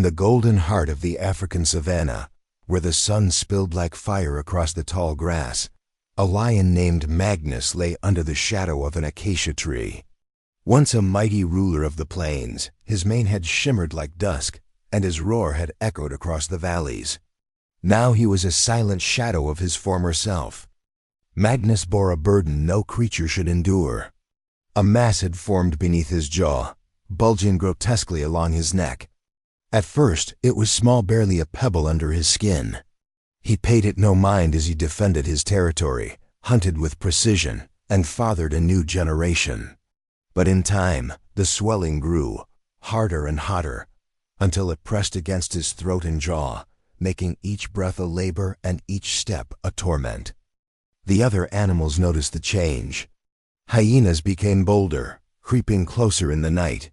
In the golden heart of the African savanna, where the sun spilled like fire across the tall grass, a lion named Magnus lay under the shadow of an acacia tree. Once a mighty ruler of the plains, his mane had shimmered like dusk, and his roar had echoed across the valleys. Now he was a silent shadow of his former self. Magnus bore a burden no creature should endure. A mass had formed beneath his jaw, bulging grotesquely along his neck. At first, it was small, barely a pebble under his skin. He paid it no mind as he defended his territory, hunted with precision, and fathered a new generation. But in time, the swelling grew, harder and hotter, until it pressed against his throat and jaw, making each breath a labor and each step a torment. The other animals noticed the change. Hyenas became bolder, creeping closer in the night.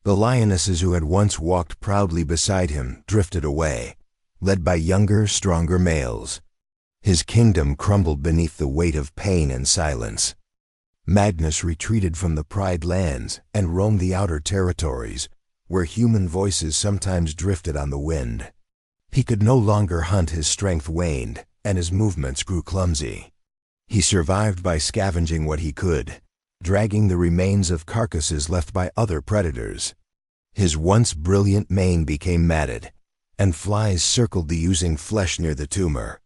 The lionesses who had once walked proudly beside him drifted away, led by younger, stronger males. His kingdom crumbled beneath the weight of pain and silence. Magnus retreated from the Pride lands and roamed the outer territories, where human voices sometimes drifted on the wind. He could no longer hunt, his strength waned, and his movements grew clumsy. He survived by scavenging what he could, dragging the remains of carcasses left by other predators. His once brilliant mane became matted, and flies circled the oozing flesh near the tumor.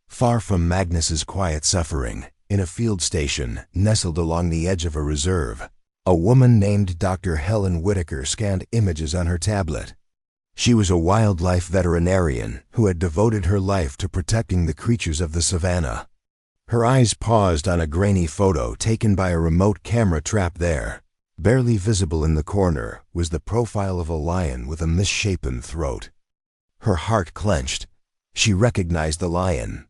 Far from Magnus's quiet suffering, in a field station nestled along the edge of a reserve, a woman named Dr. Helen Whitaker scanned images on her tablet. She was a wildlife veterinarian who had devoted her life to protecting the creatures of the savanna. Her eyes paused on a grainy photo taken by a remote camera trapped there. Barely visible in the corner was the profile of a lion with a misshapen throat. Her heart clenched. She recognized the lion.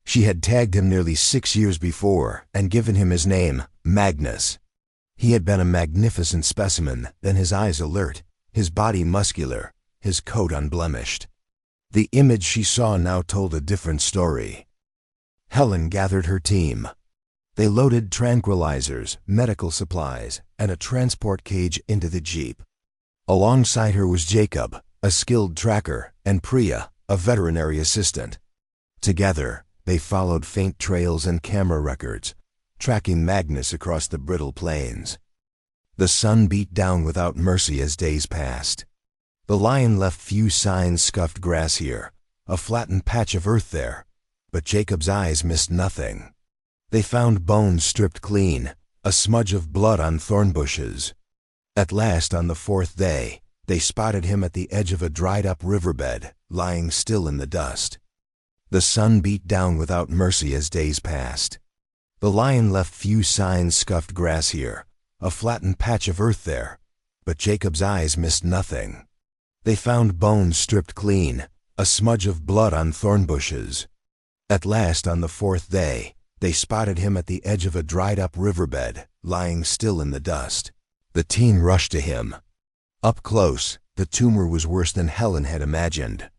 She had tagged him nearly 6 years before and given him his name, Magnus. He had been a magnificent specimen, then his eyes alert, his body muscular, his coat unblemished. The image she saw now told a different story. Helen gathered her team. They loaded tranquilizers, medical supplies, and a transport cage into the jeep. Alongside her was Jacob, a skilled tracker, and Priya, a veterinary assistant. Together, they followed faint trails and camera records, tracking Magnus across the brittle plains. The sun beat down without mercy as days passed. The lion left few signs: scuffed grass here, a flattened patch of earth there, but Jacob's eyes missed nothing. They found bones stripped clean, a smudge of blood on thorn bushes. At last, on the 4th day, they spotted him at the edge of a dried-up riverbed, lying still in the dust. The sun beat down without mercy as days passed. The lion left few signs: scuffed grass here, a flattened patch of earth there, but Jacob's eyes missed nothing. They found bones stripped clean, a smudge of blood on thorn bushes. At last, on the 4th day, they spotted him at the edge of a dried-up riverbed, lying still in the dust. The team rushed to him. Up close, the tumor was worse than Helen had imagined.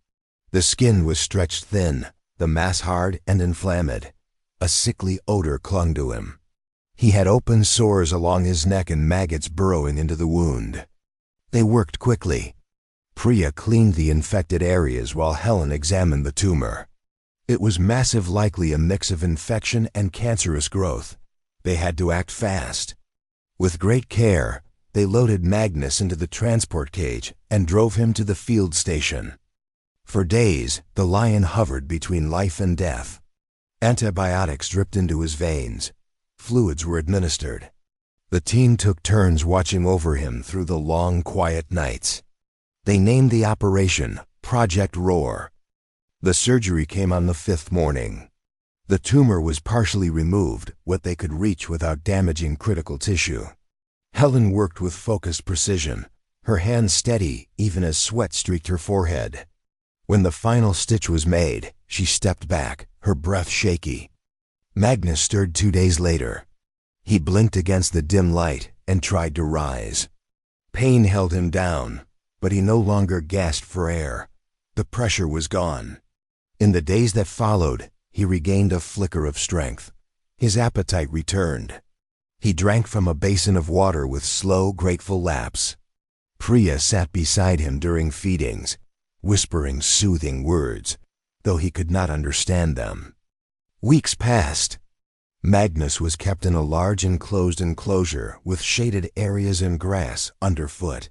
The skin was stretched thin, the mass hard and inflamed. A sickly odor clung to him. He had open sores along his neck and maggots burrowing into the wound. They worked quickly. Priya cleaned the infected areas while Helen examined the tumor. It was massive, likely a mix of infection and cancerous growth. They had to act fast. With great care, they loaded Magnus into the transport cage and drove him to the field station. For days, the lion hovered between life and death. Antibiotics dripped into his veins. Fluids were administered. The team took turns watching over him through the long, quiet nights. They named the operation Project Roar. The surgery came on the 5th morning. The tumor was partially removed, what they could reach without damaging critical tissue. Helen worked with focused precision, her hands steady even as sweat streaked her forehead. When the final stitch was made, she stepped back, her breath shaky. Magnus stirred 2 days later. He blinked against the dim light and tried to rise. Pain held him down, but he no longer gasped for air. The pressure was gone. In the days that followed, he regained a flicker of strength. His appetite returned. He drank from a basin of water with slow, grateful laps. Priya sat beside him during feedings, whispering soothing words, though he could not understand them. Weeks passed. Magnus was kept in a large enclosed enclosure with shaded areas and grass underfoot.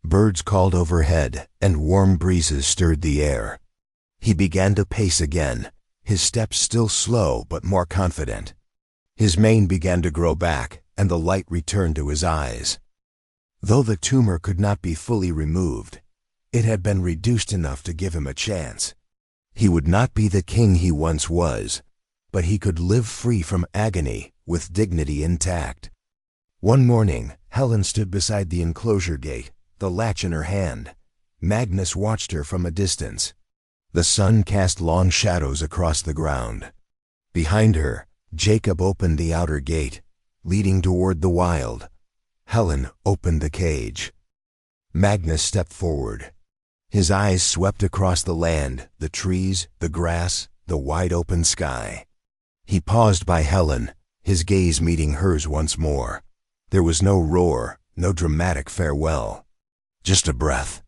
Birds called overhead, and warm breezes stirred the air. He began to pace again, his steps still slow but more confident. His mane began to grow back, and the light returned to his eyes. Though the tumor could not be fully removed, it had been reduced enough to give him a chance. He would not be the king he once was, but he could live free from agony with dignity intact. One morning, Helen stood beside the enclosure gate, the latch in her hand. Magnus watched her from a distance. The sun cast long shadows across the ground. Behind her, Jacob opened the outer gate, leading toward the wild. Helen opened the cage. Magnus stepped forward. His eyes swept across the land, the trees, the grass, the wide open sky. He paused by Helen, his gaze meeting hers once more. There was no roar, no dramatic farewell. Just a breath.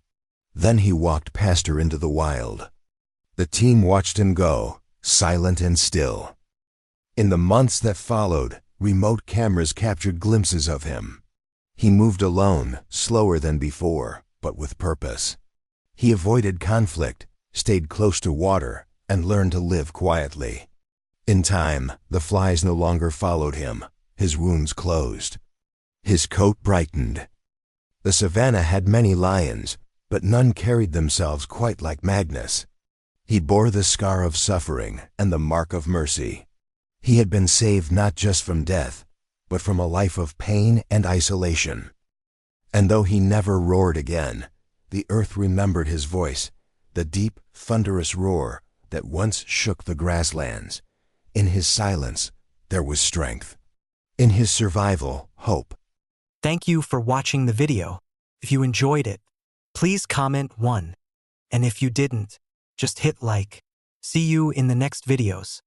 Then he walked past her into the wild. The team watched him go, silent and still. In the months that followed, remote cameras captured glimpses of him. He moved alone, slower than before, but with purpose. He avoided conflict, stayed close to water, and learned to live quietly. In time, the flies no longer followed him. His wounds closed. His coat brightened. The savannah had many lions, but none carried themselves quite like Magnus. He bore the scar of suffering and the mark of mercy. He had been saved not just from death, but from a life of pain and isolation. And though he never roared again, the earth remembered his voice, the deep, thunderous roar that once shook the grasslands. In his silence, there was strength. In his survival, hope. Thank you for watching the video. If you enjoyed it, please comment 1. And if you didn't, just hit like. See you in the next videos.